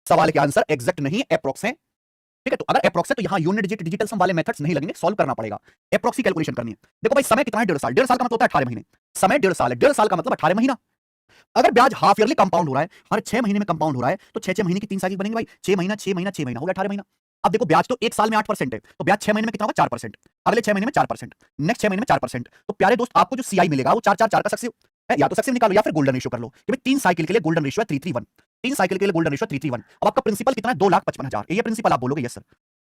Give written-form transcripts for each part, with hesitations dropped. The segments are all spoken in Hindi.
सवाल के आंसर एग्जैक्ट नहीं अप्रोक्स है। ठीक है, तो अगर अप्रोक्स है तो यहां यूनिट डिजिट डिजिटल सम वाले मेथड्स नहीं लगेंगे, सॉल्व करना पड़ेगा, अप्रोक्स की कैलकुलेशन करनी है। देखो भाई समय कितना है, 1.5 साल, 1.5 साल का मतलब होता है 18 महीने। समय 1.5 साल है, 1.5 साल का मतलब 18 महीना। अगर ब्याज हाफ ईयरली कंपाउंड हो रहा है, हर 6 महीने में कंपाउंड हो रहा है, तो 6 महीने की 3 साइकिल बनेंगे भाई, 6 महीना 6 महीना 6 महीना हो गया 18 महीना। अब देखो ब्याज तो एक साल में 8% है, तो ब्याज 6 महीने में कितना होगा 4%, अगले 6 महीने में 4%, नेक्स्ट 6 महीने में 4%। तो प्यारे दोस्त आपको जो सीआई मिलेगा वो 4 4 4 का सक्सेसिव है, या तो सक्सेसिव निकालो या फिर गोल्डन रेशियो कर लो कि भाई 3 साइकिल के लिए गोल्डन रेशियो है 331, 3 साइकिल के लिए गोल्डन रेशियो 331। अब आपका प्रिंसिपल कितना है, 2,55,000, ये प्रिंसिपल आप बोलोगे यस सर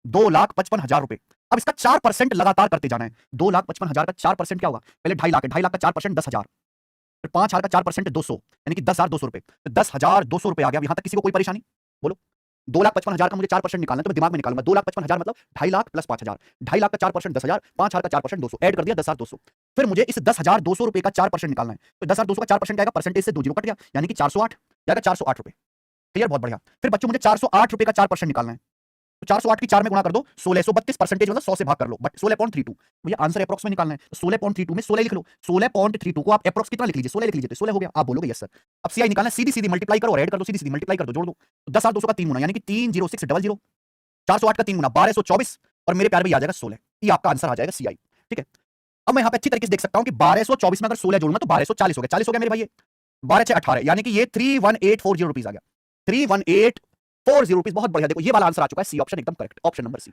2,55,000 रुपए। अब इसका 4% लगातार करते जाना है, 2,55,000 का 4% क्या होगा, पहले 2.5 लाख है, 2.5 लाख का 4% 10,000, फिर 5,000 का 4% 200, यानी कि 10,200 रुपए, 10,200 रुपए आ गया। यहां तक किसी को कोई परेशानी बोलो। 2,55,000 का मुझे 4% निकालना है तो मैं दिमाग में निकालूंगा, 2,55,000 मतलब 2.5 लाख प्लस 5,000, 2.5 लाख का 4% 10,000, 5,000 का 4% 200, ऐड कर दिया 10,200। फिर मुझे इस 10,200 रुपए का 4% निकालना है, तो 10,200 का 4% आएगा, परसेंटेज से 2 जीरो कट गया, यानी कि 408 जाएगा, 408 रुपए। क्लियर, बहुत बढ़िया। फिर बच्चों मुझे 408 रुपए का 4% निकालना है, तो 408 की 4 में गुणा कर दो, 1632 मतलब 100 से भाग कर लो, बट 16.32 मुझे आंसर अप्रोक्स में निकालना है, तो 16.32 में 16 लिख लो, 16.32 को आप अप्रोक्स कितना लिख लीजिए, 16 लिख लीजिए, तो 16 हो गया। आप बोलोगे यस सर। अब सीआई निकालना है, सीधी सीधी मल्टीप्लाई करो और ऐड कर दो, सीधी सीधी मल्टीप्लाई कर दो, जोड़ दो, 10,200 का 3 गुना यानी कि 30600, 408 का 3 गुना 1224, और मेरे प्यार में आ जाएगा 16, ये आपका आंसर आ जाएगा सीआई। ठीक है, अब मैं यहाँ पे अच्छी तरीके से देख सकता हूँ कि 1224 में अगर 16 जोड़ूंगा तो 1240 हो गया, 40 हो गया मेरे भाई, ये 12 6 18, यानी कि ये 31840 रुपीज आ गया, 31840 रुपीज। बहुत बढ़िया, देखो ये वाला आंसर आ चुका है, सी ऑप्शन एकदम करेक्ट, ऑप्शन नंबर सी।